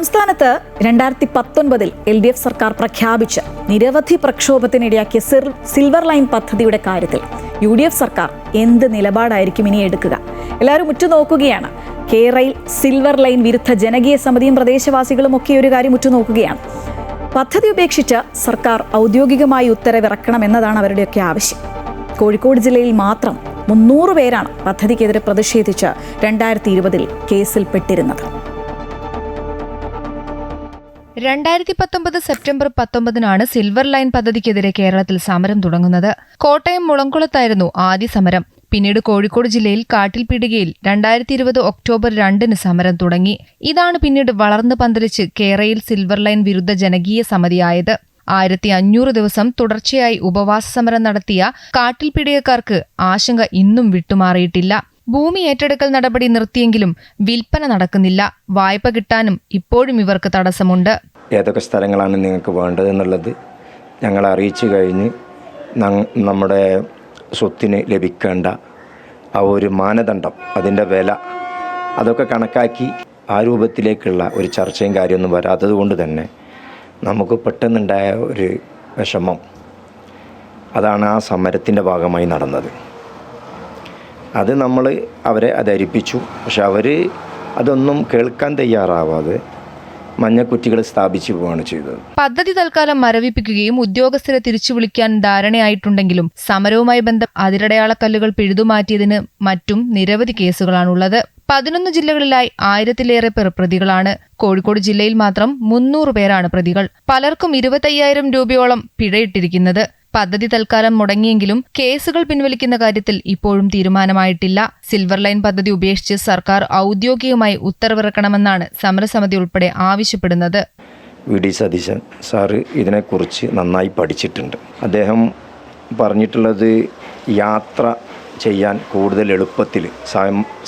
സംസ്ഥാനത്ത് 2019 LDF സർക്കാർ പ്രഖ്യാപിച്ച നിരവധി പ്രക്ഷോഭത്തിനിടയാക്കിയ സിൽവർ ലൈൻ പദ്ധതിയുടെ കാര്യത്തിൽ UDF സർക്കാർ എന്ത് നിലപാടായിരിക്കും ഇനി എടുക്കുക? എല്ലാവരും ഉറ്റുനോക്കുകയാണ്. കേരയിൽ സിൽവർ ലൈൻ വിരുദ്ധ ജനകീയ സമിതിയും പ്രദേശവാസികളും ഒക്കെ ഒരു കാര്യം ഉറ്റുനോക്കുകയാണ്. പദ്ധതി ഉപേക്ഷിച്ച് സർക്കാർ ഔദ്യോഗികമായി ഉത്തരവിറക്കണമെന്നതാണ് അവരുടെയൊക്കെ ആവശ്യം. കോഴിക്കോട് ജില്ലയിൽ മാത്രം 300 പേരാണ് പദ്ധതിക്കെതിരെ പ്രതിഷേധിച്ച് 2020 കേസിൽപ്പെട്ടിരുന്നത്. 2019 സെപ്റ്റംബർ 19 സിൽവർ ലൈൻ പദ്ധതിക്കെതിരെ കേരളത്തിൽ സമരം തുടങ്ങുന്നത്. കോട്ടയം മുളങ്കുളത്തായിരുന്നു ആദ്യ സമരം. പിന്നീട് കോഴിക്കോട് ജില്ലയിൽ കാട്ടിൽപീടികയിൽ 2020 ഒക്ടോബർ 2 സമരം തുടങ്ങി. ഇതാണ് പിന്നീട് വളർന്നു പന്തലിച്ച് കേരയിൽ സിൽവർ ലൈൻ വിരുദ്ധ ജനകീയ സമിതിയായത്. 1500 ദിവസം തുടർച്ചയായി ഉപവാസ സമരം നടത്തിയ കാട്ടിൽപീടികക്കാർക്ക് ആശങ്ക ഇന്നും വിട്ടുമാറിയിട്ടില്ല. ഭൂമി ഏറ്റെടുക്കൽ നടപടി നിർത്തിയെങ്കിലും വിൽപ്പന നടക്കുന്നില്ല. വായ്പ കിട്ടാനും ഇപ്പോഴും ഇവർക്ക് തടസ്സമുണ്ട്. ഏതൊക്കെ സ്ഥലങ്ങളാണ് നിങ്ങൾക്ക് വേണ്ടതെന്നുള്ളത് ഞങ്ങൾ അറിയിച്ചു കഴിഞ്ഞ് നമ്മുടെ സ്വത്തിന് ലഭിക്കേണ്ട ആ ഒരു മാനദണ്ഡം, അതിൻ്റെ വില, അതൊക്കെ കണക്കാക്കി ആ രൂപത്തിലേക്കുള്ള ഒരു ചർച്ചയും കാര്യമൊന്നും വരാത്തത് കൊണ്ട് തന്നെ നമുക്ക് പെട്ടെന്നുണ്ടായ ഒരു വിഷമം, അതാണ് ആ സമരത്തിൻ്റെ ഭാഗമായി നടന്നത്. അത് നമ്മൾ അവരെ ധരിപ്പിച്ചു. പക്ഷെ അവർ അതൊന്നും കേൾക്കാൻ തയ്യാറാവാതെ മഞ്ഞക്കുറ്റികൾ സ്ഥാപിച്ചു പോവുകയാണ് ചെയ്തത്. പദ്ധതി തൽക്കാലം മരവിപ്പിക്കുകയും ഉദ്യോഗസ്ഥരെ തിരിച്ചു വിളിക്കാൻ ധാരണയായിട്ടുണ്ടെങ്കിലും സമരവുമായി ബന്ധം അതിരടയാളക്കല്ലുകൾ പിഴുതുമാറ്റിയതിന് മറ്റും നിരവധി കേസുകളാണുള്ളത്. 11 ജില്ലകളിലായി 1000-ലേറെ പേർ പ്രതികളാണ്. കോഴിക്കോട് ജില്ലയിൽ മാത്രം 300 പേരാണ് പ്രതികൾ. പലർക്കും 25,000 രൂപയോളം പിഴയിട്ടിരിക്കുന്നത്. പദ്ധതി തൽക്കാലം മുടങ്ങിയെങ്കിലും കേസുകൾ പിൻവലിക്കുന്ന കാര്യത്തിൽ ഇപ്പോഴും തീരുമാനമായിട്ടില്ല. സിൽവർ ലൈൻ പദ്ധതി ഉപേക്ഷിച്ച് സർക്കാർ ഔദ്യോഗികമായി ഉത്തരവിറക്കണമെന്നാണ് സമരസമിതി ഉൾപ്പെടെ ആവശ്യപ്പെടുന്നത്. VD സതീശൻ സാറ് ഇതിനെക്കുറിച്ച് നന്നായി പഠിച്ചിട്ടുണ്ട്. അദ്ദേഹം പറഞ്ഞിട്ടുള്ളത് യാത്ര ചെയ്യാൻ കൂടുതൽ എളുപ്പത്തിൽ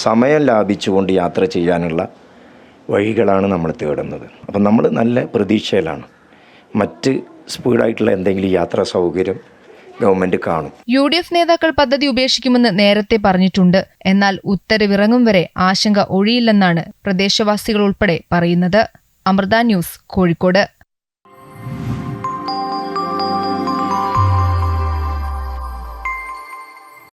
സമയം ലാഭിച്ചുകൊണ്ട് യാത്ര ചെയ്യാനുള്ള വഴികളാണ് നമ്മൾ തേടുന്നത്. അപ്പം നമ്മൾ നല്ല പ്രതീക്ഷയിലാണ്. മറ്റ് സ്പീഡായിട്ടുള്ള എന്തെങ്കിലും യാത്രാ സൗകര്യം ഗവൺമെന്റ് കാണും. UDF നേതാക്കൾ പദ്ധതി ഉപേക്ഷിക്കുമെന്ന് നേരത്തെ പറഞ്ഞിട്ടുണ്ട്. എന്നാൽ ഉത്തരവിറങ്ങും വരെ ആശങ്ക ഒഴിയില്ലെന്നാണ് പ്രദേശവാസികൾ ഉൾപ്പെടെ പറയുന്നത്. അമൃത ന്യൂസ്, കോഴിക്കോട്.